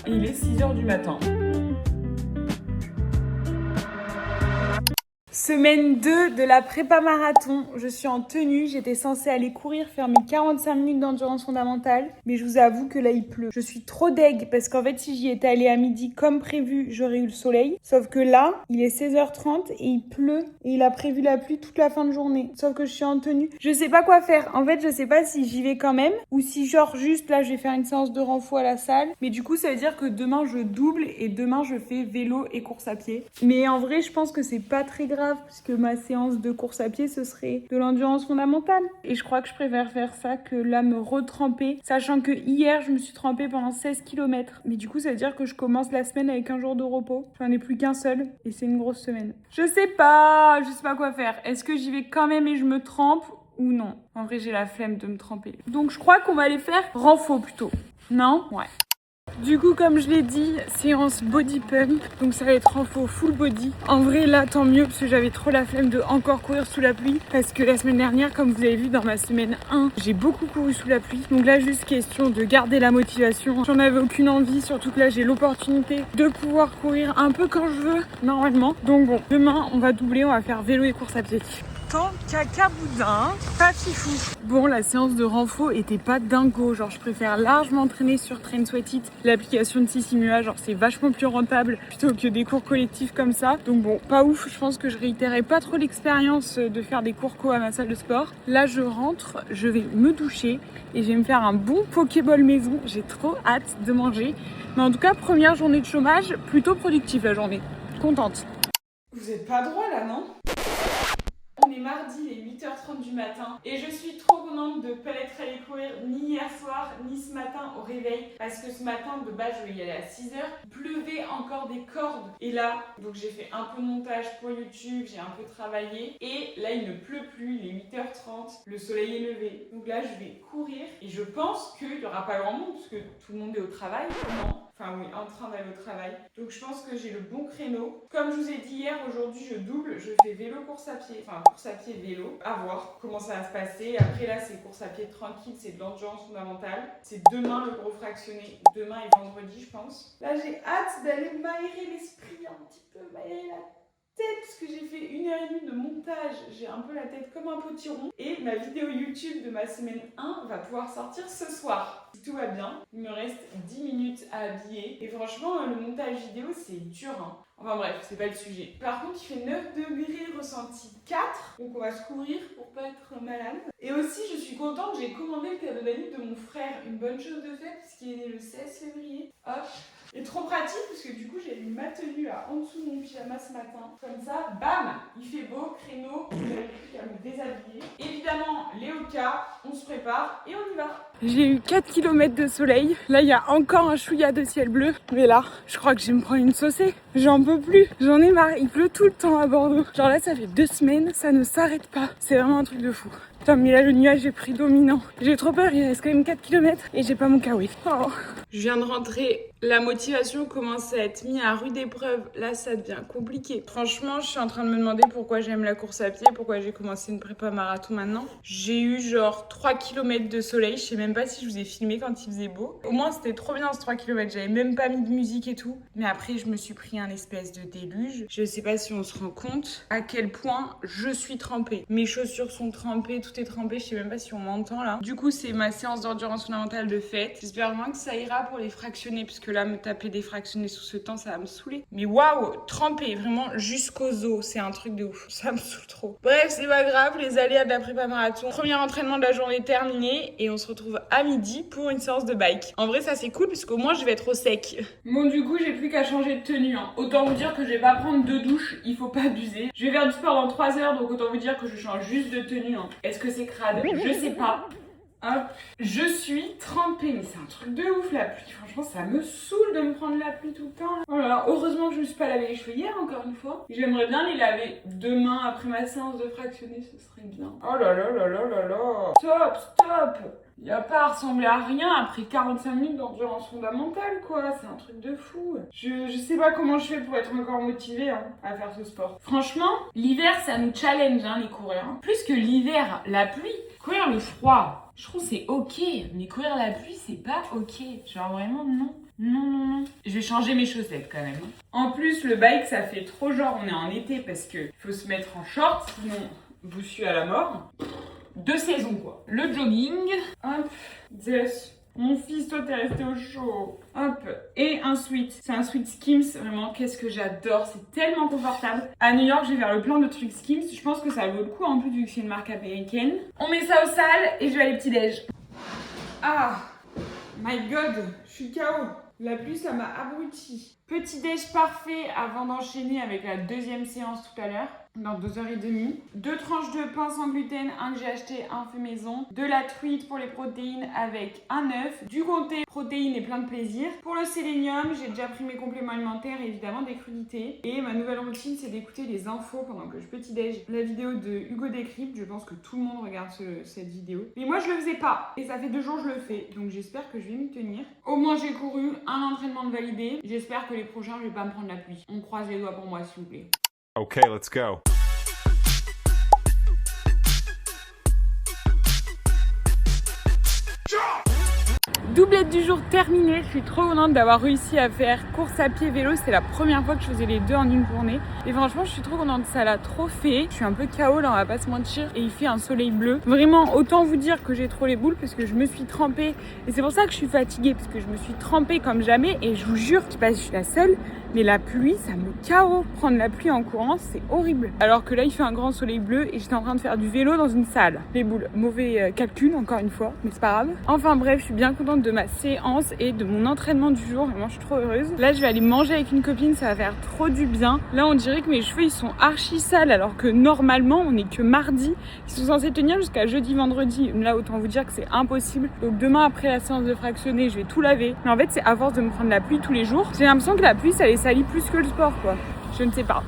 et il est 6h du matin. Semaine 2 de la prépa marathon, je suis en tenue, j'étais censée aller courir, faire mes 45 minutes d'endurance fondamentale, mais je vous avoue que là il pleut. Je suis trop deg parce qu'en fait si j'y étais allée à midi comme prévu, j'aurais eu le soleil. Sauf que là, il est 16h30 et il pleut et il a prévu la pluie toute la fin de journée. Sauf que je suis en tenue, je sais pas quoi faire. En fait je sais pas si j'y vais quand même ou si genre juste là je vais faire une séance de renfort à la salle. Mais du coup ça veut dire que demain je double et demain je fais vélo et course à pied. Mais en vrai je pense que c'est pas très grave puisque ma séance de course à pied ce serait de l'endurance fondamentale et je crois que je préfère faire ça que là me retremper, sachant que hier je me suis trempée pendant 16 km, mais du coup ça veut dire que je commence la semaine avec un jour de repos, j'en ai plus qu'un seul et c'est une grosse semaine. Je sais pas quoi faire, est-ce que j'y vais quand même et je me trempe ou non? En vrai j'ai la flemme de me tremper, donc je crois qu'on va aller faire renfo plutôt, non? Ouais. Du coup, comme je l'ai dit, séance body pump, donc ça va être en faux full body. En vrai, là, tant mieux, parce que j'avais trop la flemme de encore courir sous la pluie, parce que la semaine dernière, comme vous avez vu dans ma semaine 1, j'ai beaucoup couru sous la pluie. Donc là, juste question de garder la motivation. J'en avais aucune envie, surtout que là, j'ai l'opportunité de pouvoir courir un peu quand je veux, normalement. Donc bon, demain, on va doubler, on va faire vélo et course à pied. Tant caca boudin, pas fifou. Bon, la séance de renfo était pas dingo, genre je préfère largement m'entraîner sur Train Sweat It, l'application de Sissimua, genre c'est vachement plus rentable plutôt que des cours collectifs comme ça. Donc bon, pas ouf, je pense que je réitérerai pas trop l'expérience de faire des cours co à ma salle de sport. Là je rentre, je vais me doucher et je vais me faire un bon Pokéball maison, j'ai trop hâte de manger. Mais en tout cas, première journée de chômage, plutôt productive la journée, contente. Vous êtes pas droit là, non? On est mardi, il est 8h30 du matin et je suis trop contente de ne pas être allée courir ni hier soir ni ce matin au réveil parce que ce matin de base je vais y aller à 6h, il pleuvait encore des cordes et là donc j'ai fait un peu de montage pour YouTube, j'ai un peu travaillé et là il ne pleut plus, il est 8h30, le soleil est levé donc là je vais courir et je pense qu'il n'y aura pas grand monde parce que tout le monde est au travail, comment? Enfin oui, en train d'aller au travail. Donc je pense que j'ai le bon créneau. Comme je vous ai dit hier, aujourd'hui je double, je fais vélo course à pied. Enfin course à pied vélo. À voir comment ça va se passer. Après là c'est course à pied tranquille, c'est de l'endurance fondamentale. C'est demain le gros fractionné. Demain et vendredi je pense. Là j'ai hâte d'aller m'aérer l'esprit un petit peu, m'aérer la tête parce que j'ai fait 1h30 de montage, j'ai un peu la tête comme un potiron et ma vidéo YouTube de ma semaine 1 va pouvoir sortir ce soir. Si tout va bien, il me reste 10 minutes à habiller et franchement le montage vidéo c'est dur hein. Enfin bref, c'est pas le sujet. Par contre il fait 9 degrés ressenti 4, donc on va se couvrir pour pas être malade. Et aussi je suis contente, j'ai commandé le cadeau d'anniversaire de mon frère, une bonne chose de fait puisqu'il est né le 16 février. Hop. Et trop pratique parce que du coup j'ai mis ma tenue là en dessous de mon pyjama ce matin. Comme ça, bam, il fait beau, créneau, vous n'avez plus qu'à me déshabiller. Évidemment, Léoka, on se prépare et on y va. J'ai eu 4 km de soleil. Là, il y a encore un chouïa de ciel bleu. Mais là, je crois que je vais me prendre une saucée. J'en peux plus. J'en ai marre. Il pleut tout le temps à Bordeaux. Genre là, ça fait 2 semaines, ça ne s'arrête pas. C'est vraiment un truc de fou. Putain, mais là, le nuage est pris dominant. J'ai trop peur, il reste quand même 4 km et j'ai pas mon kawaii. Oh. Je viens de rentrer. La motivation commence à être mise à rude épreuve. Là, ça devient compliqué. Franchement, je suis en train de me demander pourquoi j'aime la course à pied, pourquoi j'ai commencé une prépa marathon maintenant. J'ai eu genre 3 km de soleil. Je sais même pas si je vous ai filmé quand il faisait beau. Au moins, c'était trop bien ce 3 km. J'avais même pas mis de musique et tout. Mais après, je me suis pris un espèce de déluge. Je sais pas si on se rend compte à quel point je suis trempée. Mes chaussures sont trempées, tout est trempé. Je sais même pas si on m'entend là. Du coup, c'est ma séance d'endurance fondamentale de fête. J'espère vraiment que ça ira pour les fractionnés, puisque là, me taper des fractionnés sous ce temps, ça va me saouler. Mais waouh, trempée, vraiment jusqu'aux os. C'est un truc de ouf. Ça me saoule trop. Bref, c'est pas grave. Les aléas de la prépa marathon. Premier entraînement de la journée terminé. Et on se retrouve à midi pour une séance de bike. En vrai, ça c'est cool, parce qu'au moins, je vais être au sec. Bon, du coup, j'ai plus qu'à changer de tenue. Hein. Autant vous dire que je vais pas prendre 2 douches. Il faut pas abuser. Je vais faire du sport dans 3 heures, donc autant vous dire que je change juste de tenue. Hein. Est-ce que c'est crade? Je sais pas. Hop, je suis trempée, mais c'est un truc de ouf la pluie, franchement ça me saoule de me prendre la pluie tout le temps là. Oh là là, heureusement que je me suis pas lavé les cheveux hier encore une fois. J'aimerais bien les laver demain après ma séance de fractionné, ce serait bien. Oh là là là là là là. Stop. Y a pas à ressembler à rien après 45 minutes d'endurance fondamentale quoi, c'est un truc de fou. Je sais pas comment je fais pour être encore motivée hein, à faire ce sport. Franchement, l'hiver ça nous challenge hein, les coureurs. Hein. Plus que l'hiver, la pluie, courir le froid. Je trouve c'est ok, mais courir la pluie c'est pas ok. Genre vraiment non. Non, non, non. Je vais changer mes chaussettes quand même. En plus, le bike, ça fait trop genre on est en été parce que faut se mettre en short, sinon vous suez à la mort. 2 saisons quoi. Le jogging. Hop. Yes. Mon fils, toi, t'es resté au chaud. Hop. Et un sweat. C'est un sweat Skims. Vraiment, qu'est-ce que j'adore. C'est tellement confortable. À New York, j'ai vers le plan de trucs Skims. Je pense que ça vaut le coup en plus vu que c'est une marque américaine. On met ça au sale et je vais aller petit-déj. Ah. My God. Je suis KO. La pluie, ça m'a abruti. Petit-déj parfait avant d'enchaîner avec la deuxième séance tout à l'heure. Dans 2h30. 2 tranches de pain sans gluten, un que j'ai acheté, un fait maison. De la truite pour les protéines avec un œuf. Du comté, protéines et plein de plaisir. Pour le sélénium, j'ai déjà pris mes compléments alimentaires et évidemment des crudités. Et ma nouvelle routine, c'est d'écouter les infos pendant que je petit-déj. La vidéo de Hugo Décrypte, je pense que tout le monde regarde cette vidéo. Mais moi, je le faisais pas. Et ça fait 2 jours que je le fais. Donc j'espère que je vais m'y tenir. Au moins, j'ai couru un entraînement de validé. J'espère que les prochains, je vais pas me prendre la pluie. On croise les doigts pour moi, s'il vous plaît. Okay, let's go. Doublette du jour terminée, je suis trop contente d'avoir réussi à faire course à pied vélo, c'est la première fois que je faisais les deux en une journée et franchement je suis trop contente, ça l'a trop fait. Je suis un peu KO là, on va pas se mentir, et il fait un soleil bleu. Vraiment autant vous dire que j'ai trop les boules parce que je me suis trempée et c'est pour ça que je suis fatiguée parce que je me suis trempée comme jamais et je vous jure, je sais pas si je suis la seule, mais la pluie ça me KO. Prendre la pluie en courant c'est horrible. Alors que là il fait un grand soleil bleu et j'étais en train de faire du vélo dans une salle. Les boules, mauvais calcul encore une fois, mais c'est pas grave. Enfin bref, je suis bien contente de ma séance et de mon entraînement du jour. Vraiment, je suis trop heureuse. Là, je vais aller manger avec une copine, ça va faire trop du bien. Là, on dirait que mes cheveux, ils sont archi sales alors que normalement, on est que mardi. Ils sont censés tenir jusqu'à jeudi, vendredi. Là, autant vous dire que c'est impossible. Donc demain, après la séance de fractionné, je vais tout laver. Mais en fait, c'est à force de me prendre la pluie tous les jours. J'ai l'impression que la pluie, ça les salit plus que le sport, quoi. Je ne sais pas.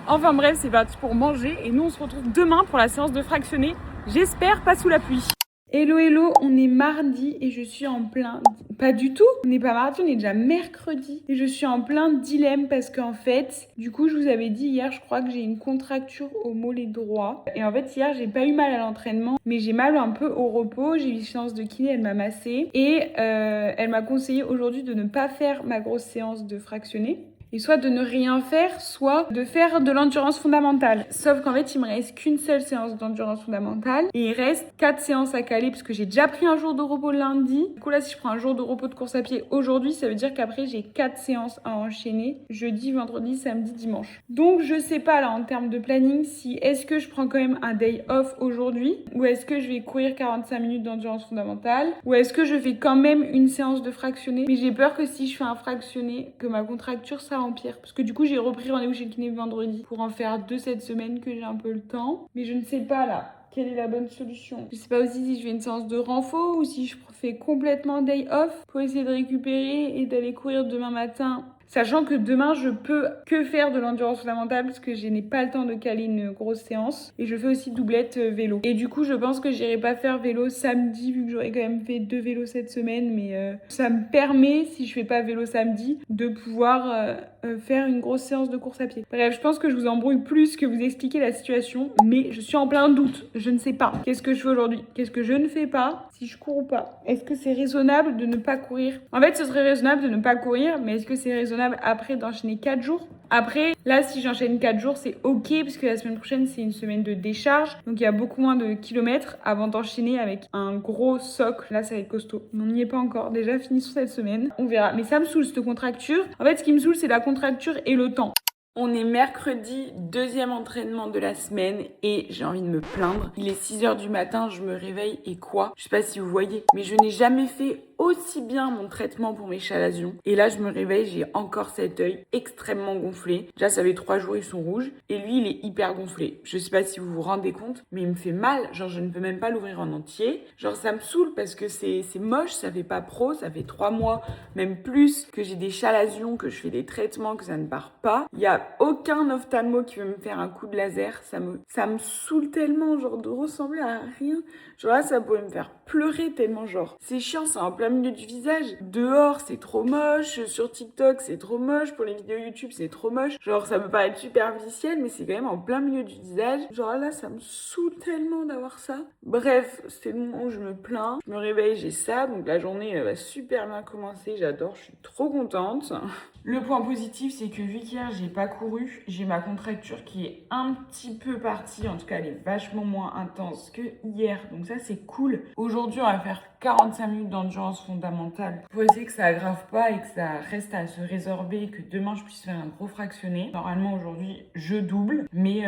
Enfin bref, c'est parti pour manger. Et nous, on se retrouve demain pour la séance de fractionné. J'espère pas sous la pluie. Hello hello, on est mardi et je suis en plein... Pas du tout, on n'est pas mardi, on est déjà mercredi. Et je suis en plein dilemme parce qu'en fait, du coup je vous avais dit hier, je crois que j'ai une contracture au mollet droit. Et en fait hier, j'ai pas eu mal à l'entraînement, mais j'ai mal un peu au repos. J'ai eu une séance de kiné, elle m'a massé. Et elle m'a conseillé aujourd'hui de ne pas faire ma grosse séance de fractionné. Et soit de ne rien faire, soit de faire de l'endurance fondamentale. Sauf qu'en fait, il me reste qu'une seule séance d'endurance fondamentale. Et il reste 4 séances à caler parce que j'ai déjà pris un jour de repos lundi. Du coup là, si je prends un jour de repos de course à pied aujourd'hui, ça veut dire qu'après, j'ai 4 séances à enchaîner. Jeudi, vendredi, samedi, dimanche. Donc, je sais pas là, en termes de planning, si est-ce que je prends quand même un day off aujourd'hui ou est-ce que je vais courir 45 minutes d'endurance fondamentale ou est-ce que je fais quand même une séance de fractionné. Mais j'ai peur que si je fais un fractionné, que ma contracture, ça empire. Parce que du coup, j'ai repris rendez-vous chez le kiné vendredi pour en faire 2 cette semaine que j'ai un peu le temps. Mais je ne sais pas là. Quelle est la bonne solution? Je sais pas aussi si je fais une séance de renfort ou si je fais complètement day off pour essayer de récupérer et d'aller courir demain matin. Sachant que demain, je peux que faire de l'endurance fondamentale parce que je n'ai pas le temps de caler une grosse séance. Et je fais aussi doublette vélo. Et du coup, je pense que j'irai pas faire vélo samedi vu que j'aurais quand même fait 2 vélos cette semaine. Mais ça me permet, si je fais pas vélo samedi, de pouvoir faire une grosse séance de course à pied. Bref, je pense que je vous embrouille plus que vous expliquer la situation. Mais je suis en plein doute. Je ne sais pas. Qu'est-ce que je fais aujourd'hui? Qu'est-ce que je ne fais pas? Si je cours ou pas? Est-ce que c'est raisonnable de ne pas courir? En fait, ce serait raisonnable de ne pas courir. Mais est-ce que c'est raisonnable après d'enchaîner 4 jours? Après, là, si j'enchaîne 4 jours, c'est ok, puisque la semaine prochaine, c'est une semaine de décharge. Donc, il y a beaucoup moins de kilomètres avant d'enchaîner avec un gros socle. Là, ça va être costaud. Mais on n'y est pas encore. Déjà, finissons cette semaine. On verra. Mais ça me saoule, cette contracture. En fait, ce qui me saoule, c'est la contracture et le temps. On est mercredi, 2e entraînement de la semaine et j'ai envie de me plaindre. Il est 6h du matin, je me réveille et quoi? Je sais pas si vous voyez, mais je n'ai jamais fait aussi bien mon traitement pour mes chalazions. Et là, je me réveille, j'ai encore cet œil extrêmement gonflé. Déjà, ça fait 3 jours, ils sont rouges. Et lui, il est hyper gonflé. Je sais pas si vous vous rendez compte, mais il me fait mal. Genre, je ne peux même pas l'ouvrir en entier. Genre, ça me saoule parce que c'est moche, ça fait pas pro. Ça fait 3 mois, même plus, que j'ai des chalazions, que je fais des traitements, que ça ne part pas. Il y a aucun ophtalmo qui veut me faire un coup de laser. Ça me saoule tellement, genre, de ressembler à rien. Genre là, ça pourrait me faire pleurer tellement genre. C'est chiant, c'est en plein milieu du visage. Dehors, c'est trop moche. Sur TikTok, c'est trop moche. Pour les vidéos YouTube, c'est trop moche. Genre, ça peut paraître superficiel, mais c'est quand même en plein milieu du visage. Genre là, ça me saoule tellement d'avoir ça. Bref, c'est le moment où je me plains. Je me réveille, j'ai ça. Donc la journée, elle va super bien commencer. J'adore, je suis trop contente. Le point positif, c'est que vu qu'hier, j'ai pas couru, j'ai ma contracture qui est un petit peu partie. En tout cas, elle est vachement moins intense que hier. Donc ça, c'est cool. Aujourd'hui, on va faire 45 minutes d'endurance fondamentale pour essayer que ça aggrave pas et que ça reste à se résorber et que demain, je puisse faire un gros fractionné. Normalement, aujourd'hui, je double. Mais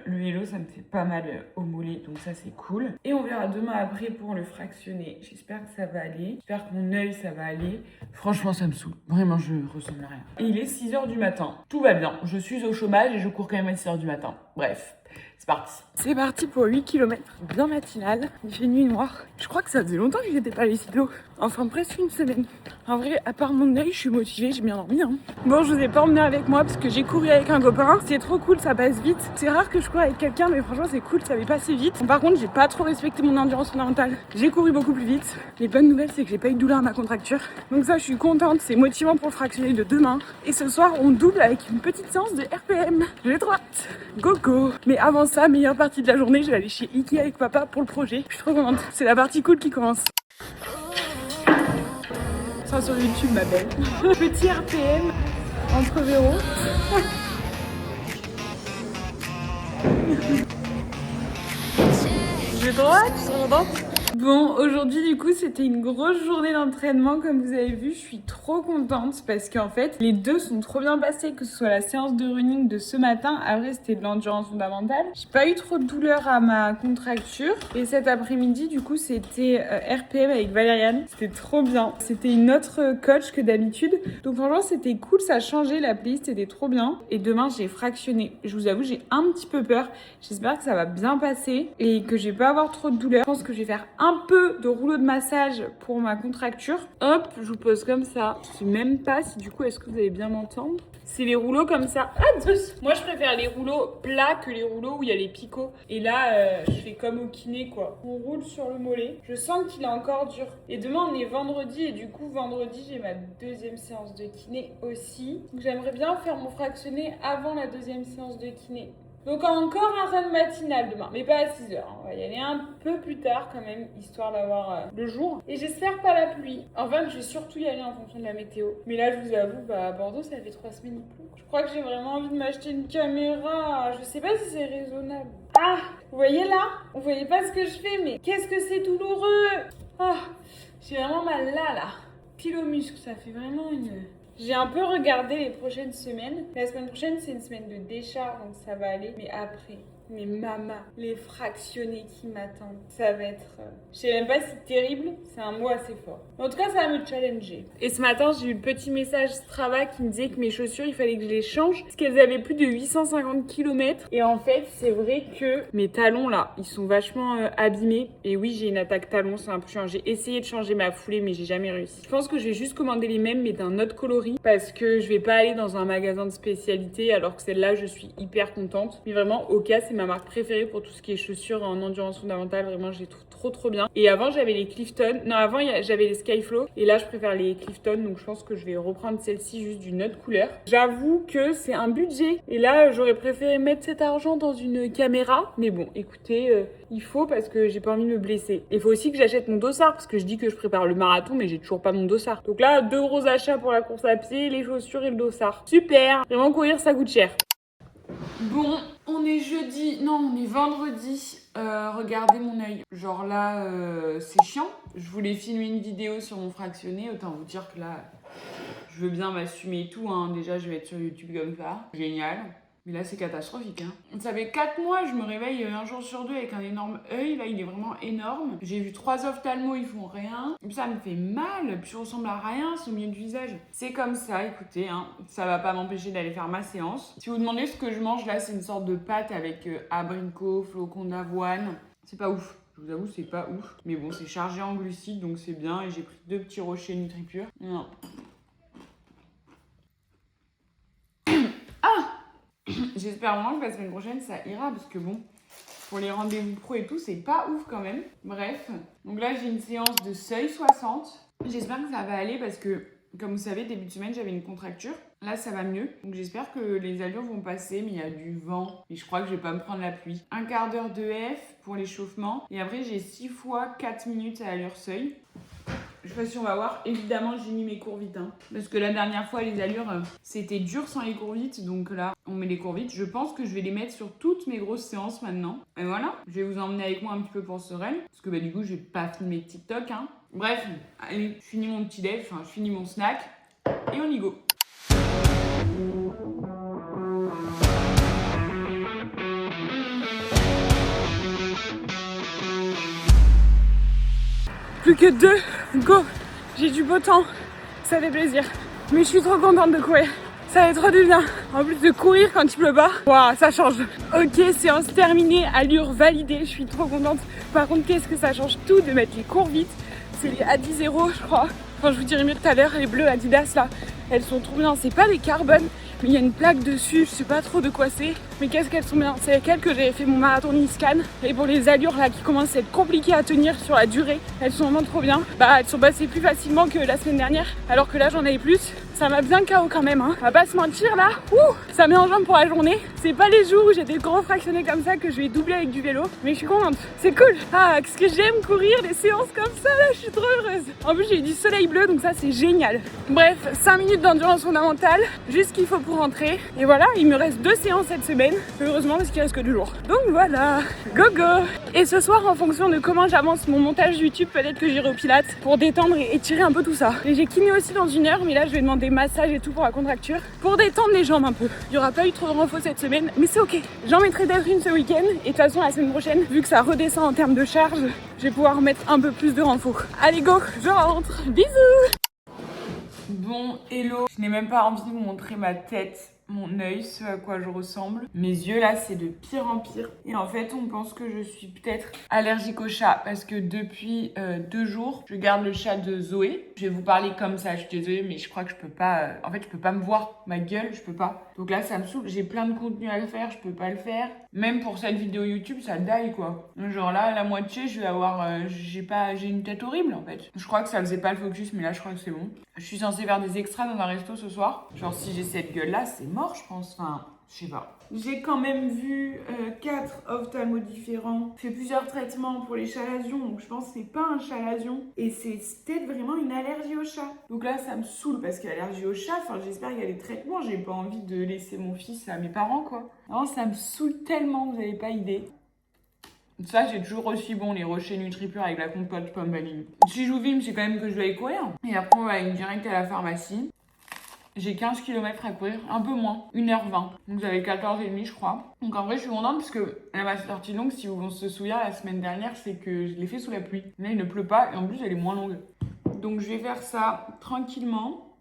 le vélo, ça me fait pas mal au mollet. Donc ça, c'est cool. Et on verra demain après pour le fractionné. J'espère que ça va aller. J'espère que mon œil, ça va aller. Franchement, ça me saoule. Vraiment, je ressemble à rien. Et il est 6h du matin. Tout va bien. Je suis au chômage et je cours quand même à 6h du matin. Bref, c'est parti. C'est parti pour 8 km bien matinal. Il fait nuit noire. Je crois que ça faisait longtemps que j'étais pas allée si tôt. Enfin, presque une semaine. En vrai, à part mon œil, je suis motivée, j'ai bien dormi. Hein. Bon, je vous ai pas emmené avec moi parce que j'ai couru avec un copain. C'est trop cool, ça passe vite. C'est rare que je cours avec quelqu'un, mais franchement, c'est cool, ça va passer vite. Bon, par contre, j'ai pas trop respecté mon endurance fondamentale. J'ai couru beaucoup plus vite. Les bonnes nouvelles, c'est que j'ai pas eu de douleur à ma contracture. Donc ça, je suis contente. C'est motivant pour le fractionner de demain. Et ce soir, on double avec une petite séance de RPM. J'ai trop hâte. Go go. Mais avant ça, meilleure partie de la journée, je vais aller chez Ikea avec papa pour le projet. Je suis trop contente. C'est la partie cool qui commence. Ça sur YouTube, ma belle. Petit RPM entre véros. J'ai trop hâte, je suis trop contente. Bon, aujourd'hui du coup c'était une grosse journée d'entraînement comme vous avez vu, je suis trop contente parce qu'en fait les deux sont trop bien passés, que ce soit la séance de running de ce matin, après c'était de l'endurance fondamentale. J'ai pas eu trop de douleur à ma contracture et cet après-midi du coup c'était RPM avec Valériane, c'était trop bien. C'était une autre coach que d'habitude, donc franchement c'était cool, ça a changé, la playlist était trop bien. Et demain j'ai fractionné, je vous avoue j'ai un petit peu peur, j'espère que ça va bien passer et que je vais pas avoir trop de douleur. Je pense que je vais faire un peu de rouleau de massage pour ma contracture. Hop, je vous pose comme ça. Je sais même pas si du coup, est-ce que vous allez bien m'entendre? C'est les rouleaux comme ça. Ah, moi, je préfère les rouleaux plats que les rouleaux où il y a les picots. Et là, je fais comme au kiné, quoi. On roule sur le mollet. Je sens qu'il est encore dur. Et demain, on est vendredi. Et du coup, vendredi, j'ai ma deuxième séance de kiné aussi. Donc, j'aimerais bien faire mon fractionné avant la deuxième séance de kiné. Donc encore un run matinal demain, mais pas à 6h. On va y aller un peu plus tard quand même, histoire d'avoir le jour. Et j'espère pas la pluie. Enfin, je vais surtout y aller en fonction de la météo. Mais là, je vous avoue, à Bordeaux, ça fait 3 semaines il pleut. Je crois que j'ai vraiment envie de m'acheter une caméra. Je sais pas si c'est raisonnable. Ah, vous voyez là? Vous voyez pas ce que je fais, mais qu'est-ce que c'est douloureux. Ah, j'ai vraiment mal là. Pile au muscle, ça fait vraiment une... J'ai un peu regardé les prochaines semaines. La semaine prochaine, c'est une semaine de décharge, donc ça va aller. Mais après, mes mamas, les fractionnés qui m'attendent, ça va être... Je sais même pas si c'est terrible, c'est un mot assez fort. En tout cas, ça va me challenger. Et ce matin, j'ai eu le petit message Strava qui me disait que mes chaussures, il fallait que je les change parce qu'elles avaient plus de 850 km. Et en fait, c'est vrai que mes talons, là, ils sont vachement abîmés. Et oui, j'ai une attaque talon, c'est un peu chiant. J'ai essayé de changer ma foulée, mais j'ai jamais réussi. Je pense que je vais juste commander les mêmes, mais d'un autre coloris parce que je vais pas aller dans un magasin de spécialité alors que celle-là, je suis hyper contente. Mais vraiment, Oka, c'est ma marque préférée pour tout ce qui est chaussures en endurance fondamentale. Vraiment, je les trouve trop bien. Et avant, j'avais les Clifton. Non, avant, j'avais les Skyflow. Et là, je préfère les Clifton. Donc, je pense que je vais reprendre celle-ci juste d'une autre couleur. J'avoue que c'est un budget. Et là, j'aurais préféré mettre cet argent dans une caméra. Mais bon, écoutez, il faut parce que j'ai pas envie de me blesser. Il faut aussi que j'achète mon dossard parce que je dis que je prépare le marathon, mais j'ai toujours pas mon dossard. Donc là, 2 gros achats pour la course à pied, les chaussures et le dossard. Super! Vraiment, courir, ça coûte cher. Bon, on est jeudi, non, on est vendredi. Regardez mon œil. Genre là, c'est chiant. Je voulais filmer une vidéo sur mon fractionné. Autant vous dire que là, je veux bien m'assumer et tout. Hein. Déjà, je vais être sur YouTube comme ça. Génial. Mais là, c'est catastrophique. Hein. Ça fait 4 mois, je me réveille un jour sur 2 avec un énorme œil. Là, il est vraiment énorme. J'ai vu 3 ophtalmos, ils font rien. Ça me fait mal. Puis je ressemble à rien, c'est au milieu du visage. C'est comme ça, écoutez. Hein. Ça va pas m'empêcher d'aller faire ma séance. Si vous demandez ce que je mange, là, c'est une sorte de pâte avec abricot, flocons d'avoine. C'est pas ouf. Je vous avoue, c'est pas ouf. Mais bon, c'est chargé en glucides, donc c'est bien. Et j'ai pris 2 petits rochers NutriPure. Non. J'espère vraiment que la semaine prochaine, ça ira, parce que bon, pour les rendez-vous pro et tout, c'est pas ouf quand même. Bref, donc là j'ai une séance de seuil 60. J'espère que ça va aller parce que, comme vous savez, début de semaine j'avais une contracture. Là ça va mieux, donc j'espère que les allures vont passer, mais il y a du vent et je crois que je vais pas me prendre la pluie. Un quart d'heure de F pour l'échauffement et après j'ai 6 fois 4 minutes à allure seuil. Je sais pas si on va voir. Évidemment, j'ai mis mes cours vite. Parce que la dernière fois, les allures, c'était dur sans les cours vite. Donc là, on met les cours vite. Je pense que je vais les mettre sur toutes mes grosses séances maintenant. Et voilà. Je vais vous emmener avec moi un petit peu pour Sorel. Parce que du coup, je vais pas filmer TikTok. Bref, allez, je finis mon petit déj. Enfin, je finis mon snack. Et on y go. Plus que 2, go. J'ai du beau temps, ça fait plaisir. Mais je suis trop contente de courir, ça fait trop du bien. En plus de courir quand il pleut pas, waouh, ça change. Ok, séance terminée, allure validée, je suis trop contente. Par contre, qu'est-ce que ça change tout de mettre les cours vite. C'est les Adi 0, je crois. Enfin, je vous dirai mieux tout à l'heure, les bleus Adidas là, elles sont trop bien. C'est pas des carbone, mais il y a une plaque dessus, je sais pas trop de quoi c'est. Mais qu'est-ce qu'elles sont bien. C'est avec elles que j'avais fait mon marathon Niscan. Et pour les allures là qui commencent à être compliquées à tenir sur la durée, elles sont vraiment trop bien. Elles sont passées plus facilement que la semaine dernière, alors que là j'en avais plus. Ça m'a bien KO quand même, On va pas se mentir là, ça met en jambe pour la journée. C'est pas les jours où j'ai des grands fractionnés comme ça que je vais doubler avec du vélo, mais je suis contente, c'est cool. Qu'est-ce que j'aime courir, des séances comme ça là, je suis trop heureuse. En plus j'ai eu du soleil bleu, donc ça c'est génial. Bref, 5 minutes d'endurance fondamentale, juste ce qu'il faut pour rentrer. Et voilà, il me reste 2 séances cette semaine, heureusement parce qu'il reste que 2 jours. Donc voilà, go go. Et ce soir, en fonction de comment j'avance mon montage YouTube, peut-être que j'irai au Pilates pour détendre et étirer un peu tout ça. Et j'ai kiné aussi dans 1 heure, mais là je vais demander massage et tout pour la contracture, pour détendre les jambes un peu. Il n'y aura pas eu trop de renfo cette semaine, mais c'est ok. J'en mettrai peut-être une ce week-end, et de toute façon la semaine prochaine, vu que ça redescend en termes de charge, je vais pouvoir mettre un peu plus de renfo. Allez go, je rentre, bisous. Bon, hello. Je n'ai même pas envie de vous montrer ma tête, mon œil, ce à quoi je ressemble. Mes yeux là, c'est de pire en pire. Et en fait, on pense que je suis peut-être allergique au chat parce que depuis 2 jours, je garde le chat de Zoé. Je vais vous parler comme ça, je suis désolée, mais je crois que je peux pas... En fait, je peux pas me voir, ma gueule, je peux pas. Donc là, ça me saoule. J'ai plein de contenu à le faire, je peux pas le faire. Même pour cette vidéo YouTube, ça die quoi. Genre là, la moitié, je vais avoir... j'ai une tête horrible en fait. Je crois que ça faisait pas le focus, mais là, je crois que c'est bon. Je suis censée faire des extras dans un resto ce soir. Genre, si j'ai cette gueule-là, c'est mort, je pense. Enfin, je sais pas. J'ai quand même vu 4 ophtalmos différents. Fait plusieurs traitements pour les chalazions. Donc, je pense que c'est pas un chalazion. Et c'est peut-être vraiment une allergie au chat. Donc là, ça me saoule parce qu'allergie au chat, enfin, j'espère qu'il y a des traitements. J'ai pas envie de laisser mon fils à mes parents, quoi. Non, ça me saoule tellement, vous avez pas idée. Ça, j'ai toujours aussi bon les rochers NutriPure avec la compote pomme vanille. Si je vous filme, c'est quand même que je dois aller courir. Et après, on va aller direct à la pharmacie. J'ai 15 km à courir, un peu moins, 1h20. Donc vous avez 14h30 je crois. Donc en vrai je suis contente parce que ma sortie longue, si on se souvient la semaine dernière, c'est que je l'ai fait sous la pluie. Là il ne pleut pas et en plus elle est moins longue. Donc je vais faire ça tranquillement.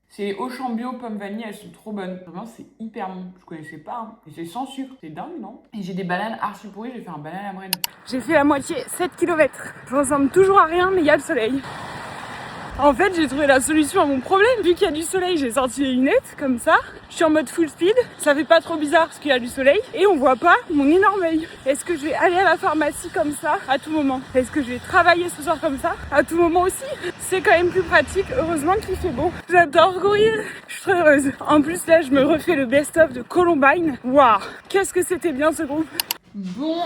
C'est Auchan Bio pomme vanille, elles sont trop bonnes. Vraiment c'est hyper bon, je connaissais pas. Et c'est sans sucre, c'est dingue non? Et j'ai des bananes archi pourries, j'ai fait un banane à bread. J'ai fait la moitié, 7 km. Je ressemble toujours à rien mais il y a le soleil. En fait, j'ai trouvé la solution à mon problème. Vu qu'il y a du soleil, j'ai sorti les lunettes, comme ça. Je suis en mode full speed. Ça fait pas trop bizarre parce qu'il y a du soleil. Et on voit pas mon énorme œil. Est-ce que je vais aller à la pharmacie comme ça à tout moment? Est-ce que je vais travailler ce soir comme ça à tout moment aussi? C'est quand même plus pratique. Heureusement qu'il fait beau. J'adore courir. Je suis très heureuse. En plus, là, je me refais le best-of de Columbine. Waouh! Qu'est-ce que c'était bien ce groupe. Bon.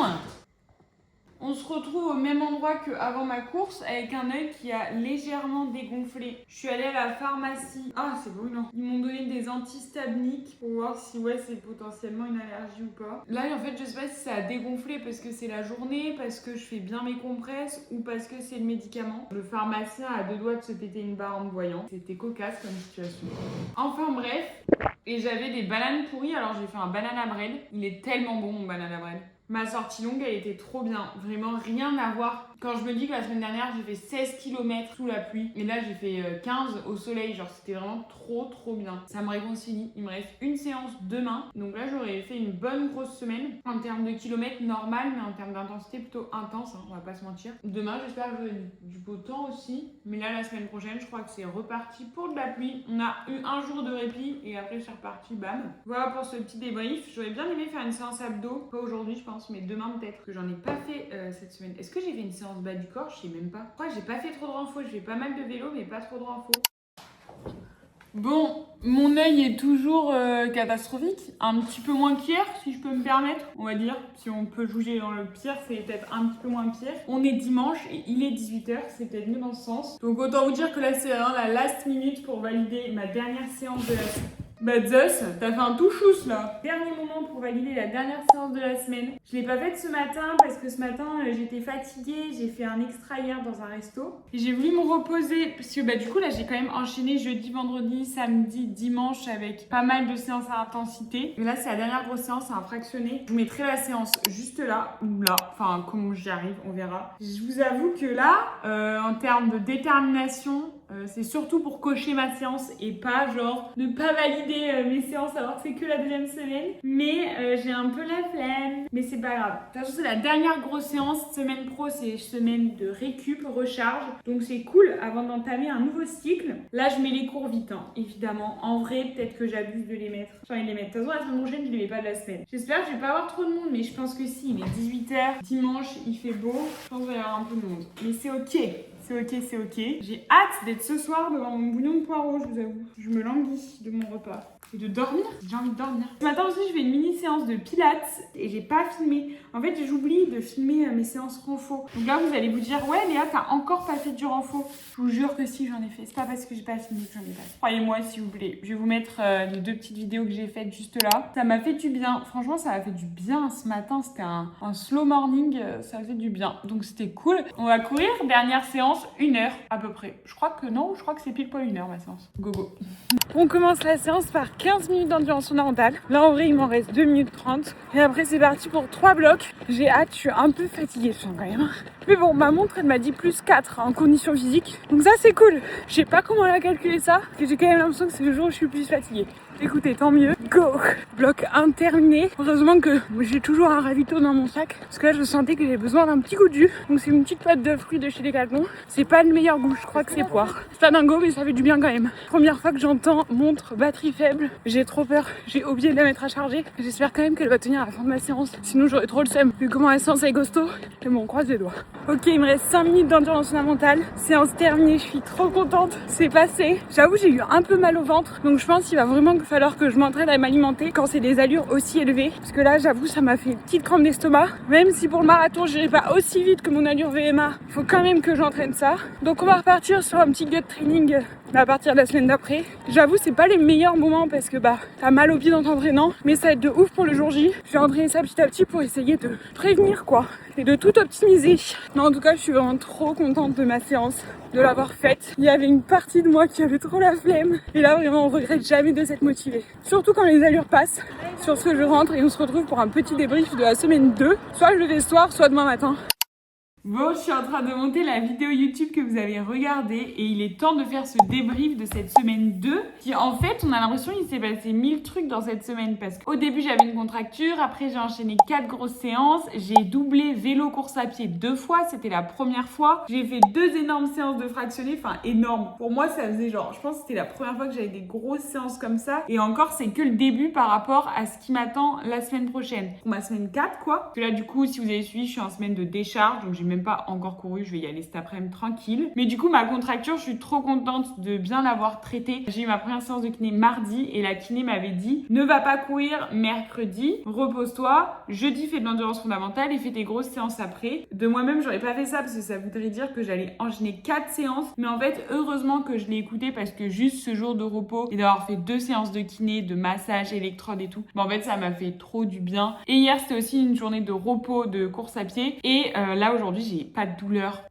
On se retrouve au même endroit qu'avant ma course avec un œil qui a légèrement dégonflé. Je suis allée à la pharmacie. Ah, c'est brûlant. Ils m'ont donné des antihistaminiques pour voir si c'est potentiellement une allergie ou pas. Là, en fait, je sais pas si ça a dégonflé parce que c'est la journée, parce que je fais bien mes compresses ou parce que c'est le médicament. Le pharmacien a 2 doigts de se péter une barre en me voyant. C'était cocasse comme situation. Enfin bref. Et j'avais des bananes pourries, alors j'ai fait un banana bread. Il est tellement bon mon banana bread. Ma sortie longue, elle était trop bien. Vraiment rien à voir. Quand je me dis que la semaine dernière, j'ai fait 16 km sous la pluie, et là, j'ai fait 15 au soleil, genre c'était vraiment trop bien. Ça me réconcilie. Il me reste une séance demain, donc là, j'aurais fait une bonne grosse semaine en termes de kilomètres normal, mais en termes d'intensité plutôt intense, hein, on va pas se mentir. Demain, j'espère que j'aurai du beau temps aussi, mais là, la semaine prochaine, je crois que c'est reparti pour de la pluie. On a eu un jour de répit, et après, c'est reparti, bam. Voilà pour ce petit débrief. J'aurais bien aimé faire une séance abdos, pas aujourd'hui, je pense, mais demain peut-être, que j'en ai pas fait cette semaine. Est-ce que j'ai fait une séance bas du corps? Je sais même pas. Je crois que j'ai pas fait trop de renfo. Je fais pas mal de vélo, mais pas trop de renfo. Bon, mon œil est toujours catastrophique, un petit peu moins qu'hier, si je peux me permettre, on va dire. Si on peut juger dans le pire, c'est peut-être un petit peu moins pire. On est dimanche et il est 18h, c'est peut-être mieux dans ce sens. Donc autant vous dire que là, c'est vraiment la last minute pour valider ma dernière séance de la semaine. Bah Zeus, t'as fait un tout chousse là. Dernier moment pour valider la dernière séance de la semaine. Je l'ai pas faite ce matin parce que ce matin j'étais fatiguée, j'ai fait un extra hier dans un resto. Et j'ai voulu me reposer parce que bah du coup là j'ai quand même enchaîné jeudi, vendredi, samedi, dimanche avec pas mal de séances à intensité. Mais là c'est la dernière grosse séance, c'est un fractionné. Je vous mettrai la séance juste là ou là, enfin comment j'y arrive, on verra. Je vous avoue que là, en termes de détermination, c'est surtout pour cocher ma séance et pas genre ne pas valider mes séances alors que c'est que la deuxième semaine. Mais j'ai un peu la flemme. Mais c'est pas grave. De toute façon, c'est la dernière grosse séance. Semaine pro, c'est semaine de récup, recharge. Donc c'est cool avant d'entamer un nouveau cycle. Là, je mets les cours vite, hein, évidemment. En vrai, peut-être que j'abuse de les mettre. J'ai envie de les mettre. De toute façon, la semaine prochaine, je les mets pas de la semaine. J'espère que je vais pas avoir trop de monde, mais je pense que si. Il est 18h, dimanche, il fait beau. Je pense qu'il va y avoir un peu de monde. Mais c'est ok. C'est ok, c'est ok. J'ai hâte d'être ce soir devant mon bouillon de poireaux, je vous avoue. Je me languis de mon repas. Et de dormir, j'ai envie de dormir. Ce matin aussi, je fais une mini séance de pilates et j'ai pas filmé. En fait, j'oublie de filmer mes séances renfo. Donc là, vous allez vous dire, ouais, Léa, t'as encore pas fait du renfo. Je vous jure que si, j'en ai fait. C'est pas parce que j'ai pas filmé que j'en ai pas fait. Croyez-moi, s'il vous plaît. Je vais vous mettre les 2 petites vidéos que j'ai faites juste là. Ça m'a fait du bien. Franchement, ça m'a fait du bien ce matin. C'était un slow morning. Ça a fait du bien. Donc c'était cool. On va courir. Dernière séance, 1 heure à peu près. Je crois que non, je crois que c'est pile poil 1 heure ma séance. Go go. On commence la séance par 15 minutes d'endurance fondamentale. Là en vrai il m'en reste 2 minutes 30. Et après c'est parti pour 3 blocs. J'ai hâte, je suis un peu fatiguée je sens quand même. Mais bon, ma montre elle m'a dit plus 4 en condition physique. Donc ça c'est cool. Je sais pas comment elle a calculé ça. Parce que j'ai quand même l'impression que c'est le jour où je suis plus fatiguée. Écoutez, tant mieux. Go! Bloc 1 terminé. Heureusement que j'ai toujours un ravito dans mon sac. Parce que là, je sentais que j'ai besoin d'un petit goût de jus. Donc c'est une petite pâte de fruits de chez Decathlon. C'est pas le meilleur goût, je crois que c'est poire. C'est pas dingo, mais ça fait du bien quand même. Première fois que j'entends montre batterie faible. J'ai trop peur. J'ai oublié de la mettre à charger. J'espère quand même qu'elle va tenir à la fin de ma séance. Sinon, j'aurais trop le seum. Vu comment la séance est costaud. Mais bon, on croise les doigts. Ok, il me reste 5 minutes d'endurance fondamentale. Séance terminée, je suis trop contente. C'est passé. J'avoue, j'ai eu un peu mal au ventre. Donc je pense qu'il va vraiment falloir que je m'entraîne à m'alimenter quand c'est des allures aussi élevées. Parce que là, j'avoue, ça m'a fait une petite crampe d'estomac. Même si pour le marathon, j'irai pas aussi vite que mon allure VMA, il faut quand même que j'entraîne ça. Donc on va repartir sur un petit gut training à partir de la semaine d'après. J'avoue, c'est pas les meilleurs moments parce que t'as mal au pied dans t'entraînant, mais ça va être de ouf pour le jour J. Je vais entraîner ça petit à petit pour essayer de prévenir quoi et de tout optimiser. Mais en tout cas, je suis vraiment trop contente de ma séance, de l'avoir faite. Il y avait une partie de moi qui avait trop la flemme et là vraiment on regrette jamais de s'être motivé. Surtout quand les allures passent. Sur ce, je rentre et on se retrouve pour un petit débrief de la semaine 2. Soit je le fais ce soir, soit demain matin. Bon, je suis en train de monter la vidéo YouTube que vous avez regardée et il est temps de faire ce débrief de cette semaine 2 qui en fait, on a l'impression qu'il s'est passé 1000 trucs dans cette semaine parce qu'au début, j'avais une contracture, après j'ai enchaîné 4 grosses séances, j'ai doublé vélo course à pied 2 fois, c'était la première fois. J'ai fait 2 énormes séances de fractionné, enfin énormes. Pour moi, ça faisait genre, je pense que c'était la première fois que j'avais des grosses séances comme ça et encore, c'est que le début par rapport à ce qui m'attend la semaine prochaine. Pour ma semaine 4 quoi. Parce que là, du coup, si vous avez suivi, je suis en semaine de décharge, donc j'ai même pas encore couru, je vais y aller cet après-midi tranquille. Mais du coup, ma contracture, je suis trop contente de bien l'avoir traitée. J'ai eu ma première séance de kiné mardi et la kiné m'avait dit ne va pas courir mercredi, repose-toi, jeudi fais de l'endurance fondamentale et fais tes grosses séances après. De moi-même, j'aurais pas fait ça parce que ça voudrait dire que j'allais enchaîner 4 séances. Mais en fait, heureusement que je l'ai écouté parce que juste ce jour de repos et d'avoir fait 2 séances de kiné, de massage, électrode et tout, en fait, ça m'a fait trop du bien. Et hier, c'était aussi une journée de repos, de course à pied. Et là, aujourd'hui, j'ai pas de douleur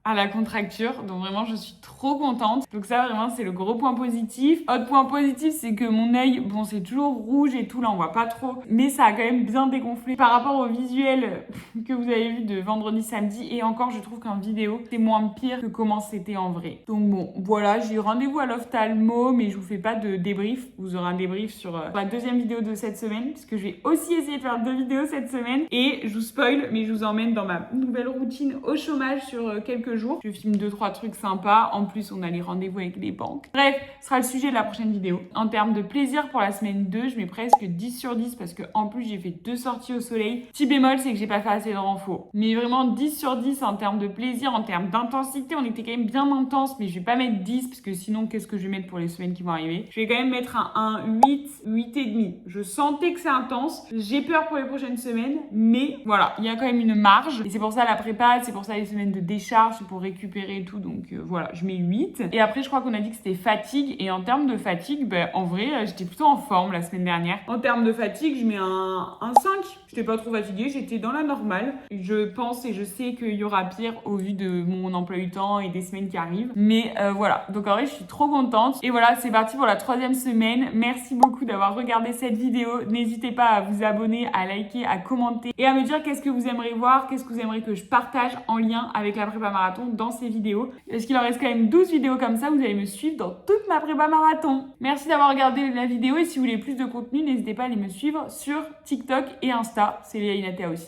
à la contracture. Donc vraiment, je suis trop contente. Donc ça, vraiment, c'est le gros point positif. Autre point positif, c'est que mon œil, bon, c'est toujours rouge et tout, là, on voit pas trop. Mais ça a quand même bien dégonflé par rapport au visuel que vous avez vu de vendredi, samedi. Et encore, je trouve qu'en vidéo, c'est moins pire que comment c'était en vrai. Donc bon, voilà, j'ai eu rendez-vous à l'ophtalmo, mais je vous fais pas de débrief. Vous aurez un débrief sur la deuxième vidéo de cette semaine, puisque je vais aussi essayer de faire 2 vidéos cette semaine. Et je vous spoil, mais je vous emmène dans ma nouvelle routine au chômage sur quelques jours. Je filme 2-3 trucs sympas. En plus, on a les rendez-vous avec les banques. Bref, ce sera le sujet de la prochaine vidéo. En termes de plaisir pour la semaine 2, je mets presque 10 sur 10 parce que en plus, j'ai fait 2 sorties au soleil. Petit bémol, c'est que j'ai pas fait assez de renfort. Mais vraiment 10 sur 10 en termes de plaisir, en termes d'intensité. On était quand même bien intense, mais je vais pas mettre 10 parce que sinon, qu'est-ce que je vais mettre pour les semaines qui vont arriver? Je vais quand même mettre un 8, 8,5. Je sentais que c'est intense. J'ai peur pour les prochaines semaines, mais voilà, il y a quand même une marge. Et c'est pour ça la prépa, c'est pour ça les semaines de décharge, c'est pour récupérer et tout. Donc voilà, je mets 8. Et après, je crois qu'on a dit que c'était fatigue. Et en termes de fatigue, ben, en vrai, j'étais plutôt en forme la semaine dernière. En termes de fatigue, je mets un 5. J'étais pas trop fatiguée, j'étais dans la normale. Je pense et je sais qu'il y aura pire au vu de mon emploi du temps et des semaines qui arrivent. Mais voilà, donc en vrai, je suis trop contente. Et voilà, c'est parti pour la 3e semaine. Merci beaucoup d'avoir regardé cette vidéo. N'hésitez pas à vous abonner, à liker, à commenter et à me dire qu'est-ce que vous aimeriez voir, qu'est-ce que vous aimeriez que je partage en lien avec la prépa marathon dans ces vidéos. Parce qu'il en reste quand même 12 vidéos comme ça, vous allez me suivre dans toute ma prépa marathon. Merci d'avoir regardé la vidéo et si vous voulez plus de contenu, n'hésitez pas à aller me suivre sur TikTok et Insta. C'est Léa Inatea aussi.